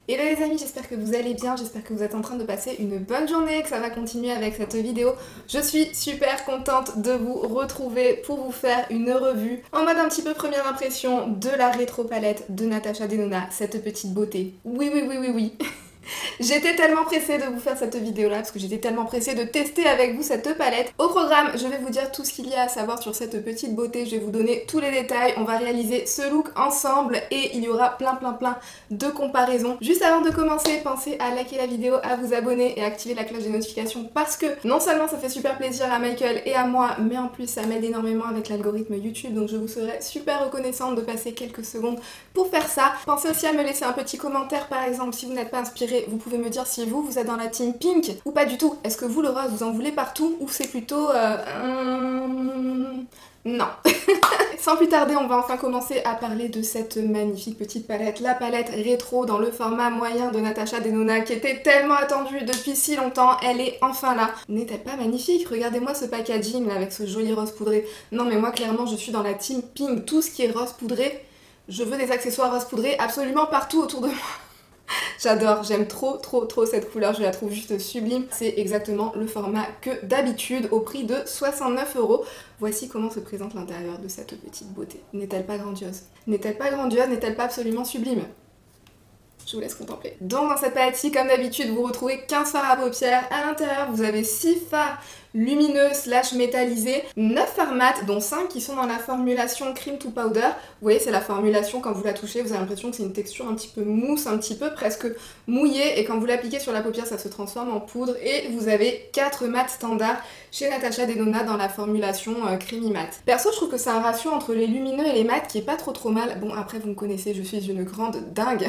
Hello les amis, j'espère que vous allez bien, j'espère que vous êtes en train de passer une bonne journée, que ça va continuer avec cette vidéo. Je suis super contente de vous retrouver pour vous faire une revue en mode un petit peu première impression de la rétro palette de Natasha Denona, cette petite beauté. Oui, oui, oui, oui, oui. J'étais tellement pressée de vous faire cette vidéo là parce que j'étais tellement pressée de tester avec vous cette palette. Au programme, je vais vous dire tout ce qu'il y a à savoir sur cette petite beauté, je vais vous donner tous les détails, on va réaliser ce look ensemble et il y aura plein de comparaisons. Juste avant de commencer, pensez à liker la vidéo, à vous abonner et à activer la cloche des notifications parce que non seulement ça fait super plaisir à Michael et à moi, mais en plus ça m'aide énormément avec l'algorithme YouTube, donc je vous serai super reconnaissante de passer quelques secondes pour faire ça. Pensez aussi à me laisser un petit commentaire par exemple si vous n'êtes pas inspiré. Vous pouvez me dire si vous êtes dans la team pink ou pas du tout. Est-ce que vous, le rose, vous en voulez partout ou c'est plutôt... Non. Sans plus tarder, on va enfin commencer à parler de cette magnifique petite palette. La palette rétro dans le format moyen de Natasha Denona qui était tellement attendue depuis si longtemps. Elle est enfin là. N'est-elle pas magnifique? Regardez-moi ce packaging là avec ce joli rose poudré. Non mais moi clairement je suis dans la team pink. Tout ce qui est rose poudré, je veux des accessoires rose poudré absolument partout autour de moi. J'adore, j'aime trop cette couleur, je la trouve juste sublime. C'est exactement le format que d'habitude au prix de 69 €. Voici comment se présente l'intérieur de cette petite beauté. N'est-elle pas grandiose? N'est-elle pas grandiose? N'est-elle pas absolument sublime? Je vous laisse contempler. Donc dans cette palette-ci, comme d'habitude, vous retrouvez 15 fards à paupières. À l'intérieur, vous avez 6 fards lumineux / métallisés, 9 fards mat, dont 5 qui sont dans la formulation cream to powder. Vous voyez, c'est la formulation, quand vous la touchez, vous avez l'impression que c'est une texture un petit peu mousse, un petit peu presque mouillée, et quand vous l'appliquez sur la paupière, ça se transforme en poudre. Et vous avez 4 mats standards chez Natasha Denona dans la formulation creamy mat. Perso, je trouve que c'est un ratio entre les lumineux et les mats qui est pas trop mal. Bon, après, vous me connaissez, je suis une grande dingue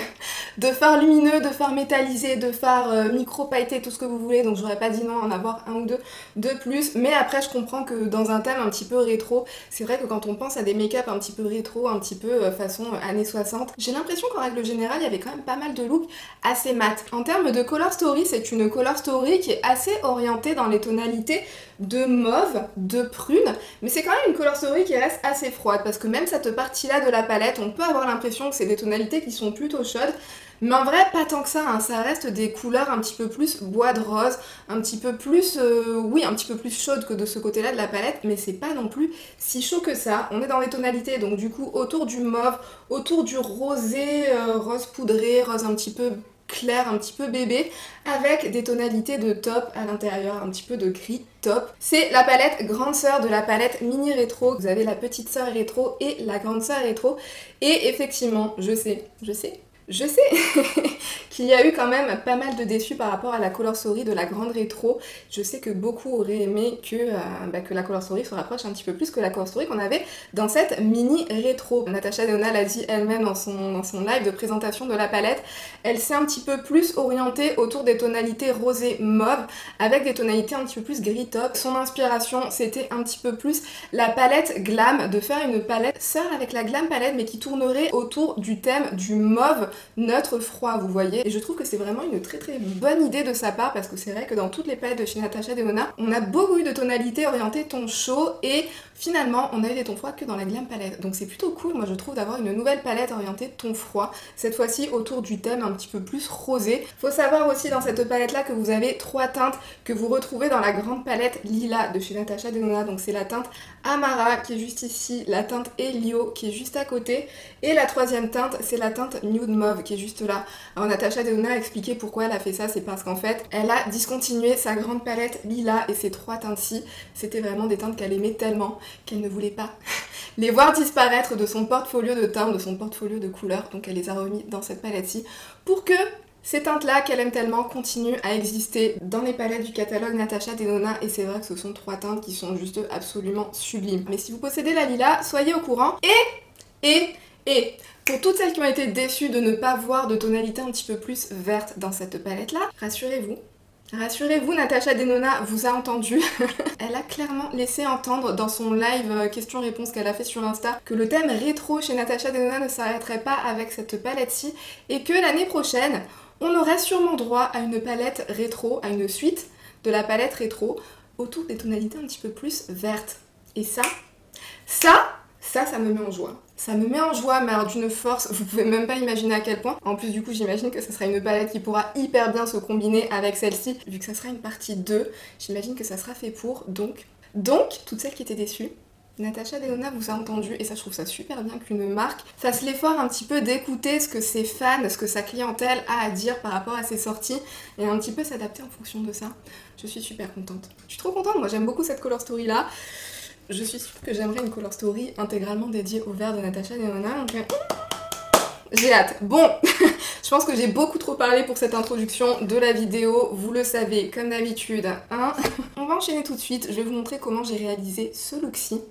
de fards lumineux, de fards métallisés, de fards micro pailletés, tout ce que vous voulez, donc j'aurais pas dit non en avoir un ou deux de plus, mais après je comprends que dans un thème un petit peu rétro, c'est vrai que quand on pense à des make-up un petit peu rétro, un petit peu façon années 60, j'ai l'impression qu'en règle générale il y avait quand même pas mal de looks assez mat. En termes de color story, c'est une color story qui est assez orientée dans les tonalités de mauve, de prune, mais c'est quand même une color story qui reste assez froide, parce que même cette partie-là de la palette, on peut avoir l'impression que c'est des tonalités qui sont plutôt chaudes, mais en vrai, pas tant que ça, hein. Ça reste des couleurs un petit peu plus bois de rose, un petit peu plus, oui, un petit peu plus chaude que de ce côté-là de la palette, mais c'est pas non plus si chaud que ça. On est dans les tonalités, donc du coup, autour du mauve, autour du rosé, rose poudré, rose un petit peu clair, un petit peu bébé, avec des tonalités de taupe à l'intérieur, un petit peu de gris taupe. C'est la palette grande sœur de la palette mini rétro. Vous avez la petite sœur rétro et la grande sœur rétro. Et effectivement, je sais qu'il y a eu quand même pas mal de déçus par rapport à la color story de la grande rétro. Je sais que beaucoup auraient aimé que la color story se rapproche un petit peu plus que la color story qu'on avait dans cette mini rétro. Natasha Denona l'a dit elle-même dans son live de présentation de la palette. Elle s'est un petit peu plus orientée autour des tonalités rosé mauve avec des tonalités un petit peu plus gris top. Son inspiration c'était un petit peu plus la palette glam, de faire une palette sœur avec la glam palette mais qui tournerait autour du thème du mauve neutre froid, vous voyez. Et je trouve que c'est vraiment une très bonne idée de sa part parce que c'est vrai que dans toutes les palettes de chez Natasha Denona, on a beaucoup eu de tonalités orientées ton chaud et finalement on a eu des tons froids que dans la glam palette. Donc c'est plutôt cool, moi je trouve, d'avoir une nouvelle palette orientée ton froid, cette fois-ci autour du thème un petit peu plus rosé. Faut savoir aussi dans cette palette là que vous avez 3 teintes que vous retrouvez dans la grande palette lila de chez Natasha Denona. Donc c'est la teinte Amara qui est juste ici, la teinte Helio qui est juste à côté et la troisième teinte c'est la teinte Nude Mauve qui est juste là. Alors Natasha Denona a expliqué pourquoi elle a fait ça, c'est parce qu'en fait elle a discontinué sa grande palette lila et ces 3 teintes-ci, c'était vraiment des teintes qu'elle aimait tellement qu'elle ne voulait pas les voir disparaître de son portfolio de teintes, de son portfolio de couleurs, donc elle les a remis dans cette palette-ci pour que ces teintes-là qu'elle aime tellement continuent à exister dans les palettes du catalogue Natasha Denona et c'est vrai que ce sont 3 teintes qui sont juste absolument sublimes. Mais si vous possédez la lila, soyez au courant et pour toutes celles qui ont été déçues de ne pas voir de tonalité un petit peu plus verte dans cette palette-là, rassurez-vous. Rassurez-vous, Natasha Denona vous a entendu. Elle a clairement laissé entendre dans son live question-réponse qu'elle a fait sur Insta que le thème rétro chez Natasha Denona ne s'arrêterait pas avec cette palette-ci et que l'année prochaine, on aurait sûrement droit à une palette rétro, à une suite de la palette rétro autour des tonalités un petit peu plus vertes. Et ça me met en joie. Ça me met en joie, mais alors d'une force, vous pouvez même pas imaginer à quel point. En plus du coup j'imagine que ça sera une palette qui pourra hyper bien se combiner avec celle-ci. Vu que ça sera une partie 2, j'imagine que ça sera fait pour. Donc, toutes celles qui étaient déçues, Natasha Denona vous a entendu et ça je trouve ça super bien qu'une marque fasse l'effort un petit peu d'écouter ce que ses fans, ce que sa clientèle a à dire par rapport à ses sorties et un petit peu s'adapter en fonction de ça. Je suis super contente. Je suis trop contente, moi j'aime beaucoup cette color story là. Je suis sûre que j'aimerais une color story intégralement dédiée au vert de Natasha Denona. Donc j'ai hâte. Bon, je pense que j'ai beaucoup trop parlé pour cette introduction de la vidéo, vous le savez, comme d'habitude. Hein. On va enchaîner tout de suite, je vais vous montrer comment j'ai réalisé ce look-ci.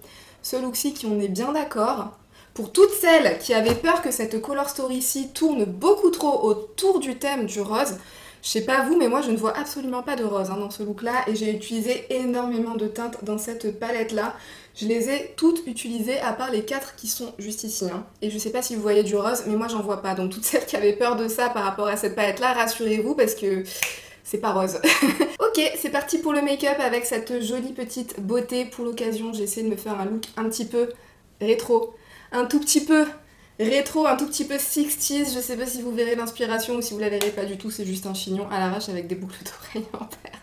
Ce look-ci qui, on est bien d'accord. Pour toutes celles qui avaient peur que cette color story-ci tourne beaucoup trop autour du thème du rose, je sais pas vous, mais moi je ne vois absolument pas de rose dans ce look-là et j'ai utilisé énormément de teintes dans cette palette-là. Je les ai toutes utilisées à part les 4 qui sont juste ici. Hein. Et je sais pas si vous voyez du rose, mais moi j'en vois pas. Donc toutes celles qui avaient peur de ça par rapport à cette palette-là, rassurez-vous parce que c'est pas rose. Ok, c'est parti pour le make-up avec cette jolie petite beauté. Pour l'occasion, j'ai essayé de me faire un look un petit peu rétro, un tout petit peu rétro, un tout petit peu 60s, je sais pas si vous verrez l'inspiration ou si vous la verrez pas du tout, c'est juste un chignon à l'arrache avec des boucles d'oreilles en perles.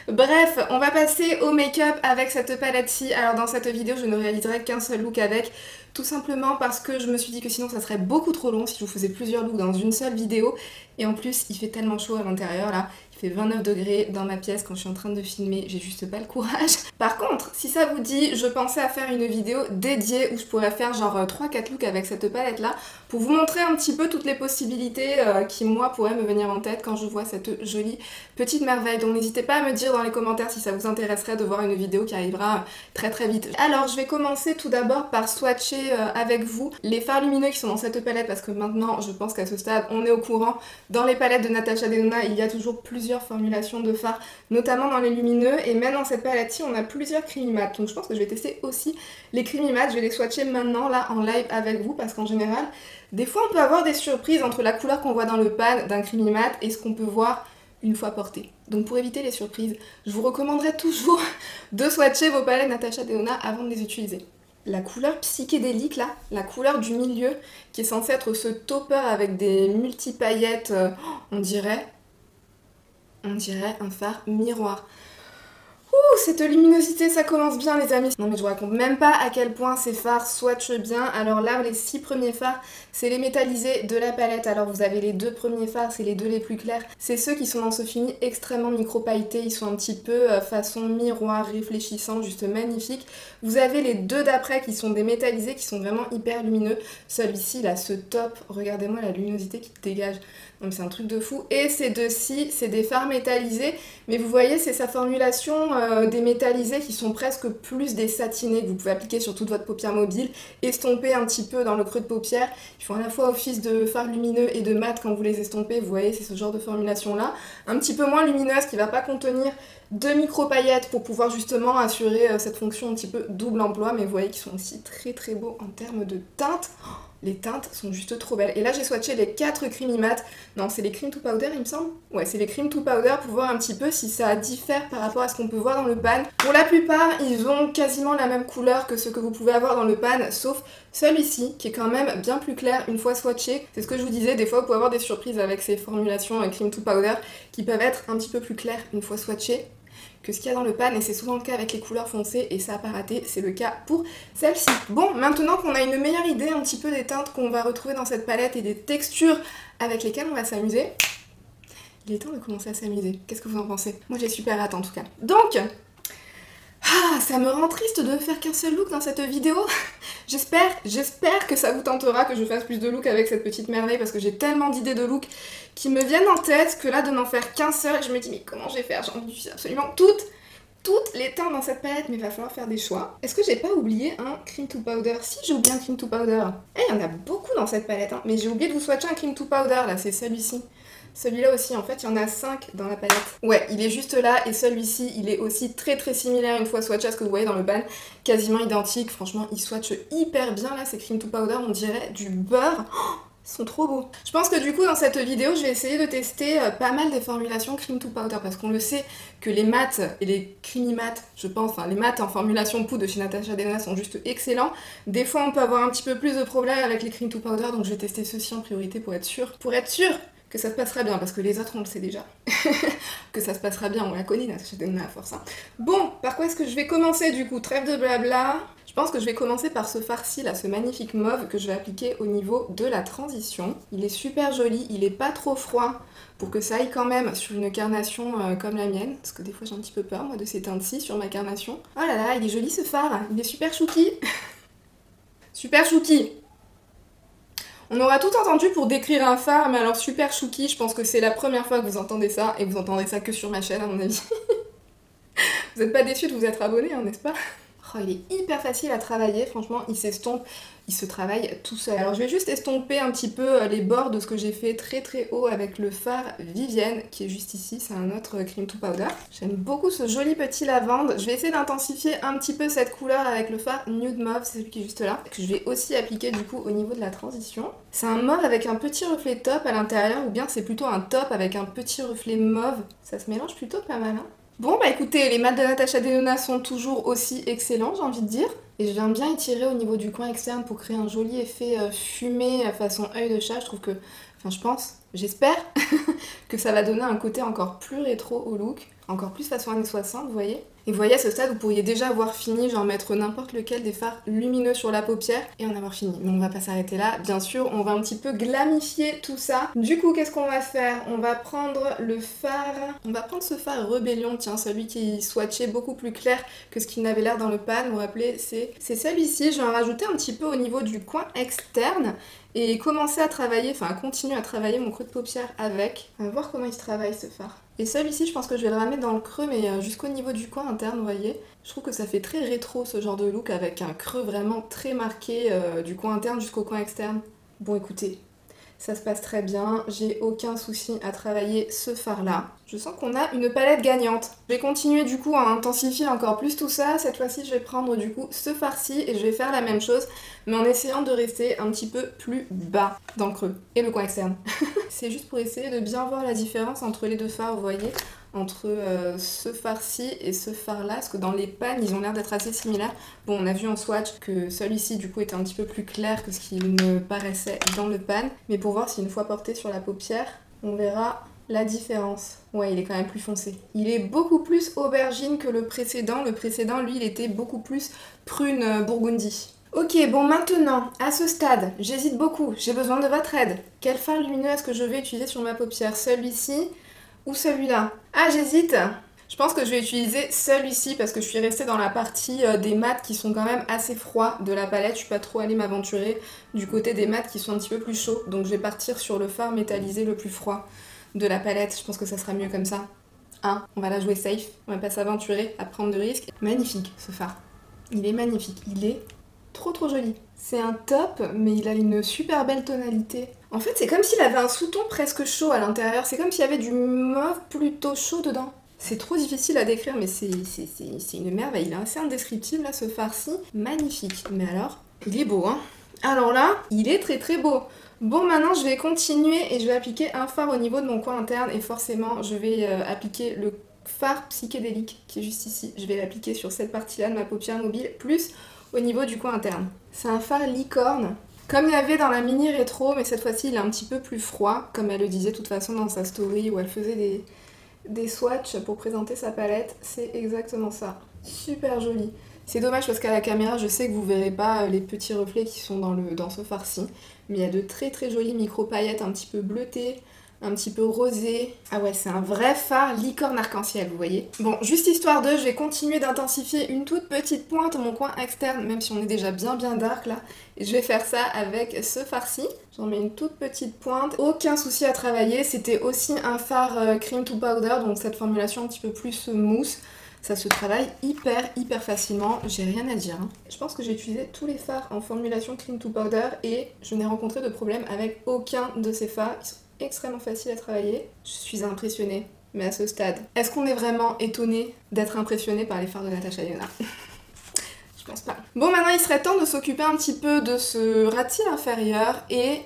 Bref, on va passer au make-up avec cette palette-ci. Alors dans cette vidéo, je ne réaliserai qu'un seul look avec, tout simplement parce que je me suis dit que sinon ça serait beaucoup trop long si je vous faisais plusieurs looks dans une seule vidéo. Et en plus, il fait tellement chaud à l'intérieur là. Il fait 29 degrés dans ma pièce quand je suis en train de filmer, j'ai juste pas le courage. Par contre, si ça vous dit, je pensais à faire une vidéo dédiée où je pourrais faire genre 3-4 looks avec cette palette là pour vous montrer un petit peu toutes les possibilités qui moi pourraient me venir en tête quand je vois cette jolie petite merveille. Donc n'hésitez pas à me dire dans les commentaires si ça vous intéresserait de voir une vidéo qui arrivera très très vite. Alors je vais commencer tout d'abord par swatcher avec vous les fards lumineux qui sont dans cette palette parce que maintenant je pense qu'à ce stade on est au courant. Dans les palettes de Natasha Denona il y a toujours plusieurs formulations de fards, notamment dans les lumineux, et même dans cette palette-ci on a plusieurs creamy mat, donc je pense que je vais tester aussi les creamy mat, je vais les swatcher maintenant là en live avec vous parce qu'en général des fois on peut avoir des surprises entre la couleur qu'on voit dans le pan d'un creamy mat et ce qu'on peut voir une fois porté. Donc pour éviter les surprises, je vous recommanderais toujours de swatcher vos palettes Natasha Denona avant de les utiliser. La couleur psychédélique là, la couleur du milieu qui est censée être ce topper avec des multi-paillettes, on dirait un phare miroir. Ouh, cette luminosité, ça commence bien les amis. Non mais je vous raconte même pas à quel point ces fards swatchent bien. Alors là, les 6 premiers fards, c'est les métallisés de la palette. Alors vous avez les 2 premiers fards, c'est les 2 les plus clairs. C'est ceux qui sont dans ce fini extrêmement micro-pailleté. Ils sont un petit peu façon miroir, réfléchissant, juste magnifique. Vous avez les 2 d'après qui sont des métallisés, qui sont vraiment hyper lumineux. Celui-ci, là, ce top, regardez-moi la luminosité qui dégage. Donc c'est un truc de fou. Et ces deux-ci, c'est des fards métallisés. Mais vous voyez, c'est sa formulation des métallisés qui sont presque plus des satinés que vous pouvez appliquer sur toute votre paupière mobile, estomper un petit peu dans le creux de paupière. Ils font à la fois office de fards lumineux et de mat quand vous les estompez. Vous voyez, c'est ce genre de formulation-là. Un petit peu moins lumineuse, qui va pas contenir de micro-paillettes pour pouvoir justement assurer cette fonction un petit peu double emploi. Mais vous voyez qu'ils sont aussi très très beaux en termes de teinte. Les teintes sont juste trop belles. Et là, j'ai swatché les 4 creamy mat. Non, c'est les cream to powder, il me semble. Ouais, c'est les cream to powder pour voir un petit peu si ça diffère par rapport à ce qu'on peut voir dans le pan. Pour la plupart, ils ont quasiment la même couleur que ce que vous pouvez avoir dans le pan, sauf celui-ci, qui est quand même bien plus clair une fois swatché. C'est ce que je vous disais, des fois, vous pouvez avoir des surprises avec ces formulations cream to powder qui peuvent être un petit peu plus claires une fois swatché que ce qu'il y a dans le pan, et c'est souvent le cas avec les couleurs foncées et ça a pas raté, c'est le cas pour celle-ci. Bon, maintenant qu'on a une meilleure idée un petit peu des teintes qu'on va retrouver dans cette palette et des textures avec lesquelles on va s'amuser, il est temps de commencer à s'amuser. Qu'est-ce que vous en pensez? Moi j'ai super hâte en tout cas. Donc, ça me rend triste de ne faire qu'un seul look dans cette vidéo. J'espère que ça vous tentera que je fasse plus de looks avec cette petite merveille parce que j'ai tellement d'idées de looks qui me viennent en tête que là de n'en faire qu'un seul, je me dis mais comment je vais faire? J'en utilise absolument toutes les teintes dans cette palette, mais il va falloir faire des choix. Est-ce que j'ai pas oublié un cream to powder? Si, j'ai oublié un cream to powder. Eh, il y en a beaucoup dans cette palette, hein. Mais j'ai oublié de vous swatcher un cream to powder là, c'est celui-ci. Celui-là aussi, en fait, il y en a 5 dans la palette. Ouais, il est juste là, et celui-ci, il est aussi très très similaire une fois swatché à ce que vous voyez dans le pan. Quasiment identique, franchement, il swatche hyper bien là, ces cream to powder, on dirait du beurre. Oh, Ils sont trop beaux. Je pense que du coup dans cette vidéo je vais essayer de tester pas mal des formulations cream to powder parce qu'on le sait que les mats et les creamy mats, je pense, enfin les mats en formulation poudre de chez Natasha Denona sont juste excellents. Des fois on peut avoir un petit peu plus de problèmes avec les cream to powder, donc je vais tester ceux-ci en priorité pour être sûre. Que ça se passera bien, parce que les autres on le sait déjà. Que ça se passera bien, on la connaît Natasha Denona à force. Hein. Bon, par quoi est-ce que je vais commencer du coup? Trêve de blabla. Je pense que je vais commencer par ce farci là, ce magnifique mauve que je vais appliquer au niveau de la transition. Il est super joli, il est pas trop froid pour que ça aille quand même sur une carnation comme la mienne, parce que des fois j'ai un petit peu peur moi de ces teintes-ci sur ma carnation. Oh là là, il est joli ce fard, il est super chouki. Super chouki. On aura tout entendu pour décrire un phare, mais alors super chouki, je pense que c'est la première fois que vous entendez ça, et vous entendez ça que sur ma chaîne à mon avis. Vous n'êtes pas déçus de vous être abonné, hein, n'est-ce pas? Oh, il est hyper facile à travailler, franchement, il s'estompe, il se travaille tout seul. Alors je vais juste estomper un petit peu les bords de ce que j'ai fait très haut avec le fard Vivienne, qui est juste ici, c'est un autre cream to powder. J'aime beaucoup ce joli petit lavande. Je vais essayer d'intensifier un petit peu cette couleur avec le fard Nude Mauve, c'est celui qui est juste là, que je vais aussi appliquer du coup au niveau de la transition. C'est un mauve avec un petit reflet top à l'intérieur, ou bien c'est plutôt un top avec un petit reflet mauve. Ça se mélange plutôt pas mal, hein. Bon bah écoutez, les mats de Natasha Denona sont toujours aussi excellents, j'ai envie de dire. Et je viens bien étirer au niveau du coin externe pour créer un joli effet fumé façon œil de chat. Je trouve que, enfin je pense, j'espère que ça va donner un côté encore plus rétro au look, encore plus façon années 60, vous voyez. Et vous voyez à ce stade, vous pourriez déjà avoir fini, genre mettre n'importe lequel des fards lumineux sur la paupière et en avoir fini. Mais on va pas s'arrêter là, bien sûr, on va un petit peu glamifier tout ça. Du coup, qu'est-ce qu'on va faire? On va prendre le fard, on va prendre ce fard Rébellion, tiens, celui qui swatchait beaucoup plus clair que ce qu'il n'avait l'air dans le pan. Vous vous rappelez, c'est celui-ci. Je vais en rajouter un petit peu au niveau du coin externe et commencer à travailler, enfin à continuer à travailler mon creux de paupière avec. On va voir comment il se travaille ce fard. Et celui-ci, je pense que je vais le ramener dans le creux, mais jusqu'au niveau du coin interne, vous voyez. Je trouve que ça fait très rétro ce genre de look avec un creux vraiment très marqué du coin interne jusqu'au coin externe. Bon écoutez, ça se passe très bien, j'ai aucun souci à travailler ce fard là. Je sens qu'on a une palette gagnante. Je vais continuer du coup à intensifier encore plus tout ça. Cette fois-ci je vais prendre du coup ce fard-ci et je vais faire la même chose, mais en essayant de rester un petit peu plus bas dans le creux et le coin externe. C'est juste pour essayer de bien voir la différence entre les deux fards, vous voyez, entre ce fard-ci et ce fard-là, parce que dans les pans, ils ont l'air d'être assez similaires. Bon, on a vu en swatch que celui-ci, du coup, était un petit peu plus clair que ce qu'il ne paraissait dans le pan, mais pour voir si une fois porté sur la paupière, on verra la différence. Ouais, il est quand même plus foncé. Il est beaucoup plus aubergine que le précédent. Le précédent, lui, il était beaucoup plus prune burgundy. Ok, bon maintenant, à ce stade, j'hésite beaucoup, j'ai besoin de votre aide. Quel fard lumineux est-ce que je vais utiliser sur ma paupière? Celui-ci ou celui-là? Ah, j'hésite. Je pense que je vais utiliser celui-ci parce que je suis restée dans la partie des mats qui sont quand même assez froids de la palette. Je suis pas trop allée m'aventurer du côté des mats qui sont un petit peu plus chauds. Donc je vais partir sur le fard métallisé le plus froid de la palette. Je pense que ça sera mieux comme ça. Hein, on va la jouer safe, on va pas s'aventurer à prendre de risques. Magnifique ce fard. Il est magnifique, il est trop joli. C'est un top, mais il a une super belle tonalité. En fait, c'est comme s'il avait un sous-ton presque chaud à l'intérieur. C'est comme s'il y avait du mauve plutôt chaud dedans. C'est trop difficile à décrire, mais c'est une merveille. Il est assez indescriptible, là, ce fard-ci. Magnifique. Mais alors, il est beau, hein. Alors là, il est très beau. Bon, maintenant, je vais continuer et je vais appliquer un fard au niveau de mon coin interne. Et forcément, je vais appliquer le fard psychédélique qui est juste ici. Je vais l'appliquer sur cette partie-là de ma paupière mobile, plus au niveau du coin interne. C'est un fard licorne, comme il y avait dans la mini rétro, mais cette fois-ci il est un petit peu plus froid, comme elle le disait de toute façon dans sa story où elle faisait des swatchs pour présenter sa palette. C'est exactement ça. Super joli. C'est dommage parce qu'à la caméra, je sais que vous verrez pas les petits reflets qui sont dans ce fard-ci, mais il y a de très jolies micro-paillettes un petit peu bleutées, un petit peu rosé. Ah ouais, c'est un vrai fard licorne arc-en-ciel, vous voyez. Bon, juste histoire de, je vais continuer d'intensifier une toute petite pointe mon coin externe, même si on est déjà bien dark là. Et je vais faire ça avec ce fard-ci. J'en mets une toute petite pointe. Aucun souci à travailler. C'était aussi un fard cream to powder, donc cette formulation un petit peu plus mousse. Ça se travaille hyper facilement, j'ai rien à dire. Hein. Je pense que j'ai utilisé tous les fards en formulation cream to powder et je n'ai rencontré de problème avec aucun de ces fards. Ils sont extrêmement faciles à travailler. Je suis impressionnée, mais à ce stade, est-ce qu'on est vraiment étonné d'être impressionné par les fards de Natasha Denona? Je Je pense pas. Bon, maintenant il serait temps de s'occuper un petit peu de ce ras de cils inférieur et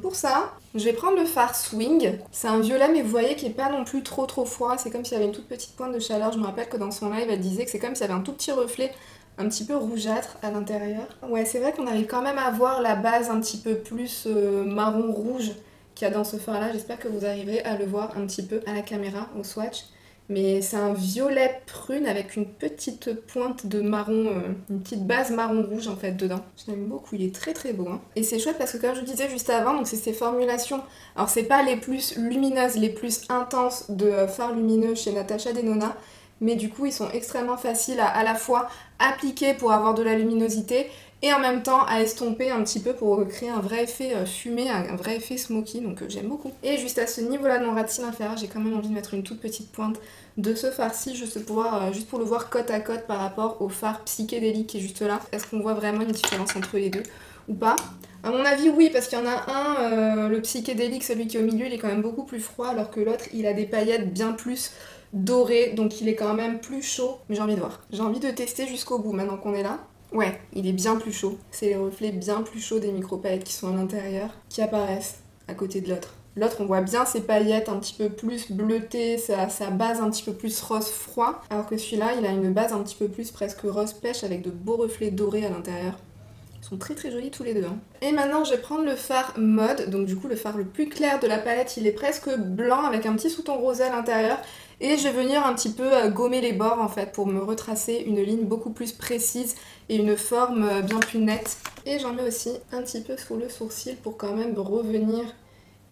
pour ça, je vais prendre le fard Swing. C'est un violet mais vous voyez qui est pas non plus trop froid, c'est comme s'il y avait une toute petite pointe de chaleur. Je me rappelle que dans son live elle disait que c'est comme s'il y avait un tout petit reflet un petit peu rougeâtre à l'intérieur. Ouais, c'est vrai qu'on arrive quand même à voir la base un petit peu plus marron rouge qu'il y a dans ce fard là. J'espère que vous arriverez à le voir un petit peu à la caméra, au swatch. Mais c'est un violet prune avec une petite pointe de marron, une petite base marron rouge en fait dedans. Je l'aime beaucoup, il est très beau. Hein. Et c'est chouette parce que comme je vous disais juste avant, donc c'est ces formulations. Alors c'est pas les plus lumineuses, les plus intenses de fards lumineux chez Natasha Denona, mais du coup ils sont extrêmement faciles à la fois appliquer pour avoir de la luminosité et en même temps à estomper un petit peu pour créer un vrai effet fumé, un vrai effet smoky, donc j'aime beaucoup. Et juste à ce niveau-là de mon ras de cils inférieur, j'ai quand même envie de mettre une toute petite pointe de ce fard-ci, juste pour le voir côte à côte par rapport au fard psychédélique qui est juste là. Est-ce qu'on voit vraiment une différence entre les deux ou pas? À mon avis oui, parce qu'il y en a un, le psychédélique, celui qui est au milieu, il est quand même beaucoup plus froid, alors que l'autre il a des paillettes bien plus dorées, donc il est quand même plus chaud. Mais j'ai envie de voir. J'ai envie de tester jusqu'au bout maintenant qu'on est là. Ouais, il est bien plus chaud. C'est les reflets bien plus chauds des micro-paillettes qui sont à l'intérieur qui apparaissent à côté de l'autre. L'autre, on voit bien ses paillettes un petit peu plus bleutées, sa base un petit peu plus rose froid, alors que celui-là, il a une base un petit peu plus presque rose pêche avec de beaux reflets dorés à l'intérieur. Ils sont très jolis tous les deux. Hein. Et maintenant, je vais prendre le fard Mode, donc du coup le fard le plus clair de la palette, il est presque blanc avec un petit sous-ton rosé à l'intérieur. Et je vais venir un petit peu gommer les bords en fait pour me retracer une ligne beaucoup plus précise et une forme bien plus nette. Et j'en mets aussi un petit peu sous le sourcil pour quand même revenir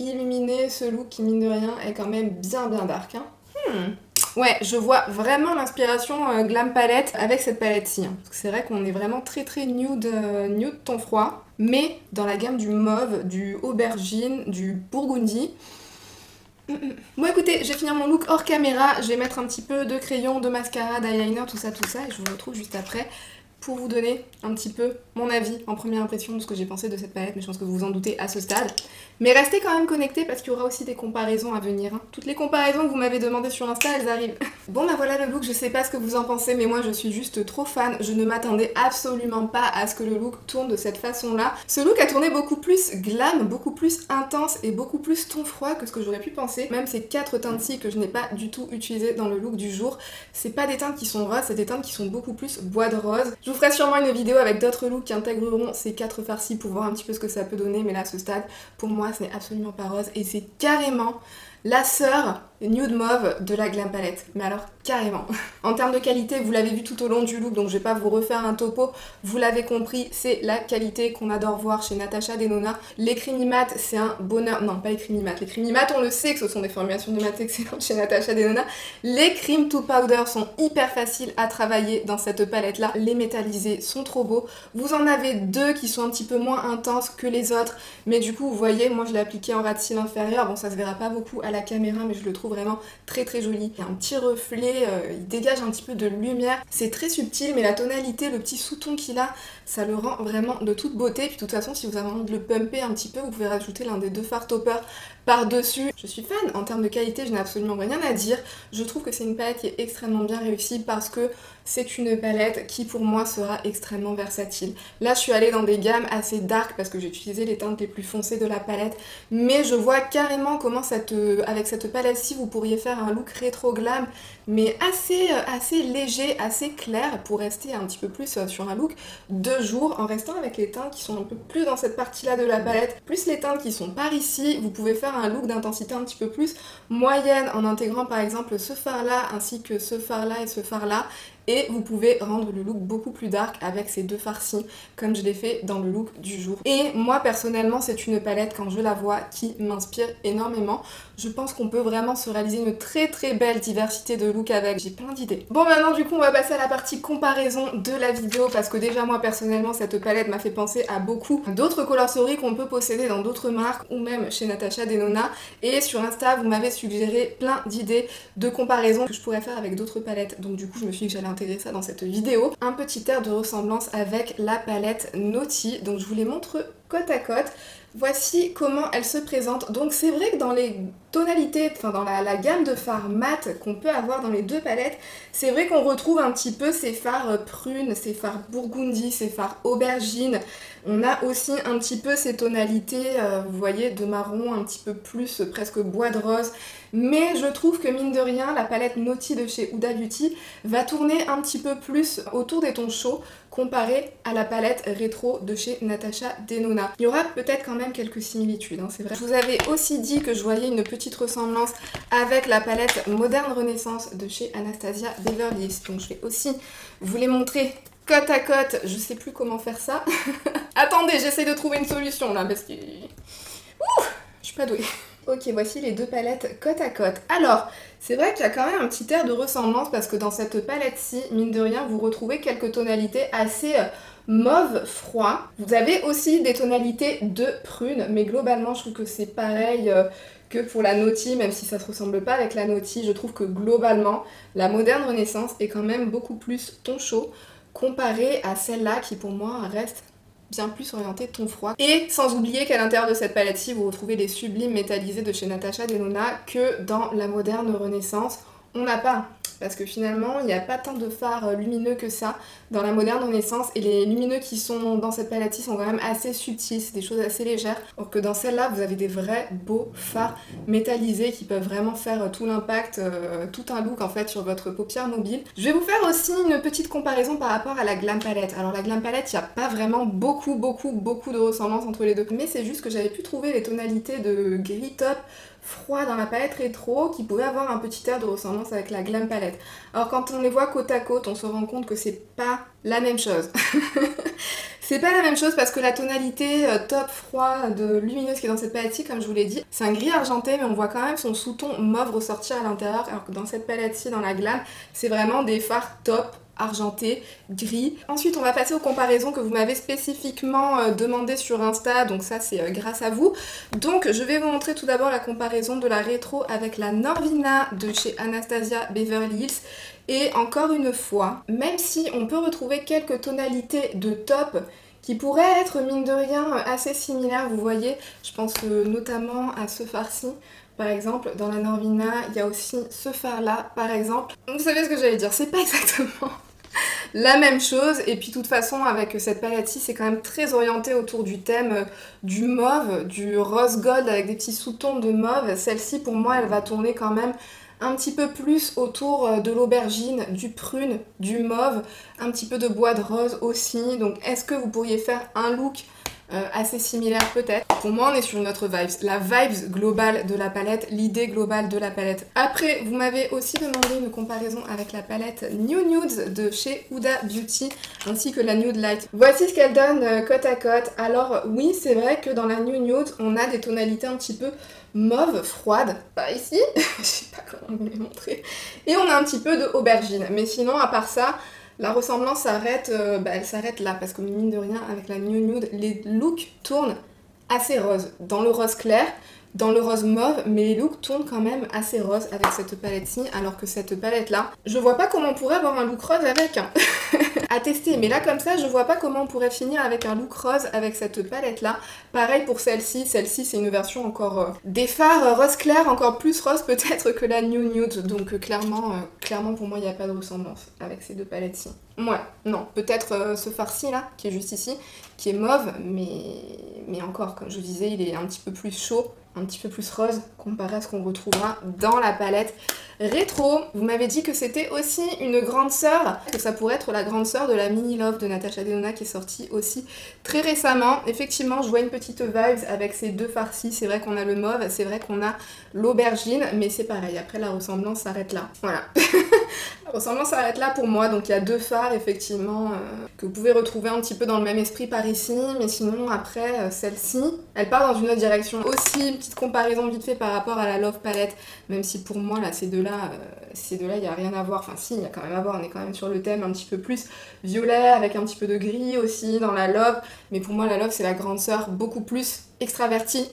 illuminer ce look qui mine de rien est quand même bien dark. Hein. Ouais, je vois vraiment l'inspiration Glam Palette avec cette palette-ci. Hein. Parce que c'est vrai qu'on est vraiment très nude, nude ton froid. Mais dans la gamme du mauve, du aubergine, du burgundy. Bon écoutez, je vais finir mon look hors caméra, je vais mettre un petit peu de crayon, de mascara, d'eyeliner, tout ça, et je vous retrouve juste après pour vous donner un petit peu mon avis en première impression de ce que j'ai pensé de cette palette, mais je pense que vous vous en doutez à ce stade. Mais restez quand même connectés parce qu'il y aura aussi des comparaisons à venir. Hein. Toutes les comparaisons que vous m'avez demandé sur Insta, elles arrivent. Bon bah voilà le look, je sais pas ce que vous en pensez, mais moi je suis juste trop fan. Je ne m'attendais absolument pas à ce que le look tourne de cette façon-là. Ce look a tourné beaucoup plus glam, beaucoup plus intense et beaucoup plus ton froid que ce que j'aurais pu penser. Même ces 4 teintes-ci que je n'ai pas du tout utilisées dans le look du jour, c'est pas des teintes qui sont roses, c'est des teintes qui sont beaucoup plus bois de rose. Je vous ferai sûrement une vidéo avec d'autres looks qui intégreront ces 4 farcis pour voir un petit peu ce que ça peut donner, mais là à ce stade, pour moi ce n'est absolument pas rose et c'est carrément la sœur nude mauve de la Glam Palette, mais alors carrément. En termes de qualité, vous l'avez vu tout au long du look, donc je vais pas vous refaire un topo, vous l'avez compris, c'est la qualité qu'on adore voir chez Natasha Denona. Les creamy mat, c'est un bonheur, non pas les creamy mat, les creamy mat on le sait que ce sont des formulations de mat excellentes chez Natasha Denona. Les cream to powder sont hyper faciles à travailler dans cette palette là, les métallisés sont trop beaux. Vous en avez 2 qui sont un petit peu moins intenses que les autres, mais du coup vous voyez, moi je l'ai appliqué en ras de cils inférieur, bon ça se verra pas beaucoup à la caméra, mais je le trouve vraiment très joli. Il y a un petit reflet, il dégage un petit peu de lumière. C'est très subtil, mais la tonalité, le petit sous-ton qu'il a, ça le rend vraiment de toute beauté. Puis de toute façon, si vous avez envie de le pumper un petit peu, vous pouvez rajouter l'un des 2 fards toppers par-dessus. Je suis fan. En termes de qualité, je n'ai absolument rien à dire. Je trouve que c'est une palette qui est extrêmement bien réussie parce que c'est une palette qui pour moi sera extrêmement versatile. Là je suis allée dans des gammes assez dark parce que j'ai utilisé les teintes les plus foncées de la palette, mais je vois carrément comment avec cette palette-ci vous pourriez faire un look rétro glam, mais assez léger, assez clair pour rester un petit peu plus sur un look de jour en restant avec les teintes qui sont un peu plus dans cette partie-là de la palette, plus les teintes qui sont par ici. Vous pouvez faire un look d'intensité un petit peu plus moyenne en intégrant par exemple ce fard-là ainsi que ce fard-là et ce fard-là. Et vous pouvez rendre le look beaucoup plus dark avec ces 2 farcis, comme je l'ai fait dans le look du jour. Et moi personnellement, c'est une palette, quand je la vois, qui m'inspire énormément. Je pense qu'on peut vraiment se réaliser une très belle diversité de looks avec. J'ai plein d'idées. Bon, maintenant du coup, on va passer à la partie comparaison de la vidéo, parce que déjà moi personnellement, cette palette m'a fait penser à beaucoup d'autres colorsauries qu'on peut posséder dans d'autres marques, ou même chez Natasha Denona. Et sur Insta, vous m'avez suggéré plein d'idées de comparaison que je pourrais faire avec d'autres palettes. Donc du coup, je me suis dit que j'allais intégrer ça dans cette vidéo. Un petit air de ressemblance avec la palette Naughty, donc je vous les montre côte à côte. Voici comment elle se présente. Donc c'est vrai que dans les tonalités, enfin dans la gamme de fards mat qu'on peut avoir dans les deux palettes, c'est vrai qu'on retrouve un petit peu ces fards prunes, ces fards burgundy, ces fards aubergine. On a aussi un petit peu ces tonalités, vous voyez, de marron, un petit peu plus presque bois de rose. Mais je trouve que mine de rien, la palette Naughty de chez Huda Beauty va tourner un petit peu plus autour des tons chauds comparé à la palette rétro de chez Natasha Denona. Il y aura peut-être quand même quelques similitudes, hein, c'est vrai. Je vous avais aussi dit que je voyais une petite ressemblance avec la palette Moderne Renaissance de chez Anastasia Beverly Hills. Donc je vais aussi vous les montrer côte à côte. Je sais plus comment faire ça. Attendez, j'essaie de trouver une solution là parce que... Ouh, je suis pas douée. Ok, voici les deux palettes côte à côte. Alors, c'est vrai qu'il y a quand même un petit air de ressemblance parce que dans cette palette-ci, mine de rien, vous retrouvez quelques tonalités assez mauve froid. Vous avez aussi des tonalités de prune, mais globalement, je trouve que c'est pareil que pour la Naughty, même si ça se ressemble pas avec la Naughty. Je trouve que globalement, la Moderne Renaissance est quand même beaucoup plus ton chaud comparée à celle-là qui pour moi reste bien plus orienté ton froid. Et sans oublier qu'à l'intérieur de cette palette-ci, vous retrouvez les sublimes métallisés de chez Natasha Denona que dans la Moderne Renaissance, on n'a pas. Parce que finalement, il n'y a pas tant de fards lumineux que ça dans la Moderne Renaissance. Et les lumineux qui sont dans cette palette-ci sont quand même assez subtils, c'est des choses assez légères. Alors que dans celle-là, vous avez des vrais beaux fards métallisés qui peuvent vraiment faire tout l'impact, tout un look en fait sur votre paupière mobile. Je vais vous faire aussi une petite comparaison par rapport à la Glam Palette. Alors la Glam Palette, il n'y a pas vraiment beaucoup de ressemblance entre les deux. Mais c'est juste que j'avais pu trouver les tonalités de gris top froid dans la palette rétro qui pouvait avoir un petit air de ressemblance avec la Glam Palette. Alors quand on les voit côte à côte, on se rend compte que c'est pas la même chose. C'est pas la même chose parce que la tonalité top froid de lumineuse qui est dans cette palette-ci, comme je vous l'ai dit, c'est un gris argenté, mais on voit quand même son sous-ton mauve ressortir à l'intérieur, alors que dans cette palette-ci, dans la Glam, c'est vraiment des fards top argenté, gris. Ensuite, on va passer aux comparaisons que vous m'avez spécifiquement demandé sur Insta, donc ça c'est grâce à vous. Donc je vais vous montrer tout d'abord la comparaison de la rétro avec la Norvina de chez Anastasia Beverly Hills. Et encore une fois, même si on peut retrouver quelques tonalités de top qui pourraient être mine de rien assez similaires, vous voyez, je pense notamment à ce fard-ci. Par exemple, dans la Norvina, il y a aussi ce fard-là, par exemple. Vous savez ce que j'allais dire, c'est pas exactement la même chose. Et puis de toute façon, avec cette palette-ci, c'est quand même très orienté autour du thème du mauve, du rose gold avec des petits sous-tons de mauve. Celle-ci, pour moi, elle va tourner quand même un petit peu plus autour de l'aubergine, du prune, du mauve, un petit peu de bois de rose aussi. Donc est-ce que vous pourriez faire un look assez similaire peut-être? Pour moi on est sur une autre vibes, la vibes globale de la palette, l'idée globale de la palette. Après vous m'avez aussi demandé une comparaison avec la palette New Nudes de chez Huda Beauty ainsi que la Nude Light. Voici ce qu'elle donne côte à côte. Alors oui c'est vrai que dans la New Nude on a des tonalités un petit peu mauve, froide, pas ici, je sais pas comment vous les montrer, et on a un petit peu de aubergine, mais sinon à part ça, la ressemblance s'arrête, elle s'arrête là, parce que mine de rien, avec la New Nude, les looks tournent assez rose, dans le rose clair, dans le rose mauve, mais les looks tournent quand même assez rose avec cette palette-ci, alors que cette palette-là, je vois pas comment on pourrait avoir un look rose avec, hein. À tester, mais là comme ça, je vois pas comment on pourrait finir avec un look rose avec cette palette-là. Pareil pour celle-ci, c'est une version encore des fards rose clair, encore plus rose peut-être que la New Nude, donc clairement pour moi il n'y a pas de ressemblance avec ces deux palettes-ci. Ouais, non, peut-être ce fard-ci là, qui est juste ici, qui est mauve, mais encore, comme je vous disais, il est un petit peu plus chaud, un petit peu plus rose, comparé à ce qu'on retrouvera dans la palette rétro. Vous m'avez dit que c'était aussi une grande sœur, que ça pourrait être la grande sœur de la Mini Love de Natasha Denona qui est sortie aussi très récemment. Effectivement, je vois une petite vibes avec ces deux farcis. C'est vrai qu'on a le mauve, c'est vrai qu'on a l'aubergine, mais c'est pareil. Après, la ressemblance s'arrête là. Voilà. La ressemblance s'arrête là pour moi. Donc il y a deux fards, effectivement, que vous pouvez retrouver un petit peu dans le même esprit par ici. Mais sinon, après, celle-ci, elle part dans une autre direction. Aussi, une petite comparaison vite fait par rapport à la Love Palette, même si pour moi, là, ces deux-là, il n'y a rien à voir. Enfin, si, il y a quand même à voir. On est quand même sur le thème un petit peu plus violet, avec un petit peu de gris aussi dans la Love. Mais pour moi, la Love, c'est la grande sœur beaucoup plus extravertie,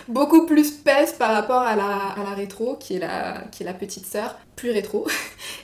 beaucoup plus pèse par rapport à la rétro, qui est la petite sœur, plus rétro,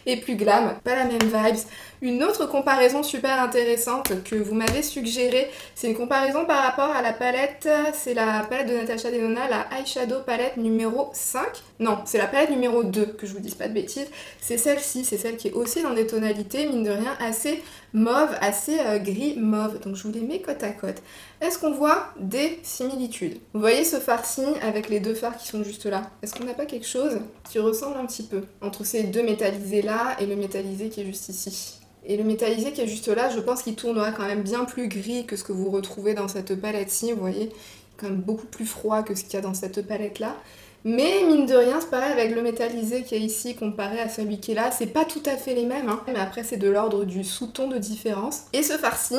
et plus glam, pas la même vibes. Une autre comparaison super intéressante que vous m'avez suggérée, c'est une comparaison par rapport à la palette, c'est la palette de Natasha Denona, la Eyeshadow palette numéro 5. Non, c'est la palette numéro 2, que je vous dise pas de bêtises. C'est celle-ci, c'est celle qui est aussi dans des tonalités, mine de rien, assez mauve, assez gris mauve. Donc je vous les mets côte à côte. Est-ce qu'on voit des similitudes? Vous voyez ce fard-ci avec les deux fards qui sont juste là? Est-ce qu'on n'a pas quelque chose qui ressemble un petit peu entre ces deux métallisés là et le métallisé qui est juste ici? Et le métallisé qui est juste là, je pense qu'il tournera quand même bien plus gris que ce que vous retrouvez dans cette palette-ci, vous voyez, quand même beaucoup plus froid que ce qu'il y a dans cette palette-là. Mais mine de rien, c'est pareil avec le métallisé qui est ici comparé à celui qui est là, c'est pas tout à fait les mêmes, hein. Mais après c'est de l'ordre du sous-ton de différence. Et ce farci,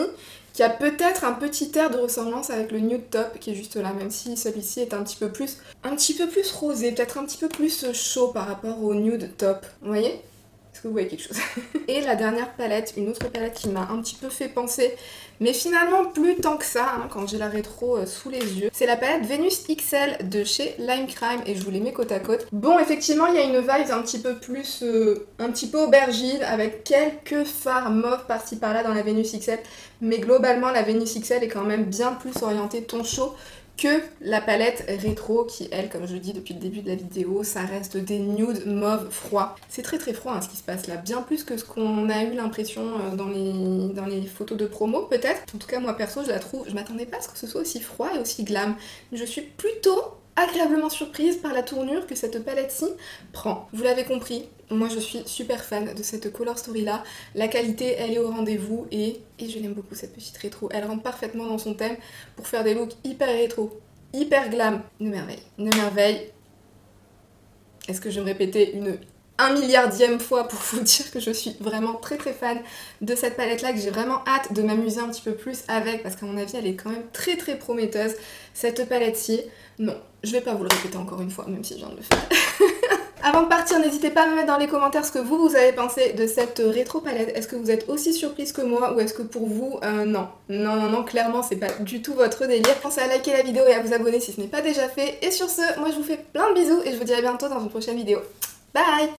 qui a peut-être un petit air de ressemblance avec le nude top qui est juste là, même si celui-ci est un petit peu plus rosé, peut-être un petit peu plus chaud par rapport au nude top, vous voyez? Est-ce que vous voyez quelque chose? Et la dernière palette, une autre palette qui m'a un petit peu fait penser, mais finalement plus tant que ça, hein, quand j'ai la rétro sous les yeux, c'est la palette Venus XL de chez Lime Crime et je vous les mets côte à côte. Bon, effectivement, il y a une vibe un petit peu plus, un petit peu aubergine avec quelques fards mauves par-ci par-là dans la Venus XL, mais globalement la Venus XL est quand même bien plus orientée ton chaud que la palette rétro qui, elle, comme je le dis depuis le début de la vidéo, ça reste des nudes mauve froid. C'est très très froid hein, ce qui se passe là, bien plus que ce qu'on a eu l'impression dans les photos de promo peut-être. En tout cas moi perso je la trouve, je m'attendais pas à ce que ce soit aussi froid et aussi glam. Je suis plutôt agréablement surprise par la tournure que cette palette-ci prend. Vous l'avez compris, moi je suis super fan de cette color story là, la qualité elle est au rendez-vous et je l'aime beaucoup cette petite rétro, elle rentre parfaitement dans son thème pour faire des looks hyper rétro, hyper glam, une merveille, une merveille. Est-ce que je vais me répéter une 1 milliardième fois pour vous dire que je suis vraiment très très fan de cette palette là, que j'ai vraiment hâte de m'amuser un petit peu plus avec parce qu'à mon avis elle est quand même très très prometteuse cette palette-ci. Non, je vais pas vous le répéter encore une fois même si je viens de le faire. Avant de partir, n'hésitez pas à me mettre dans les commentaires ce que vous avez pensé de cette rétro palette. Est-ce que vous êtes aussi surprise que moi ou est-ce que pour vous, non, clairement c'est pas du tout votre délire. Pensez à liker la vidéo et à vous abonner si ce n'est pas déjà fait. Et sur ce, moi je vous fais plein de bisous et je vous dis à bientôt dans une prochaine vidéo. Bye!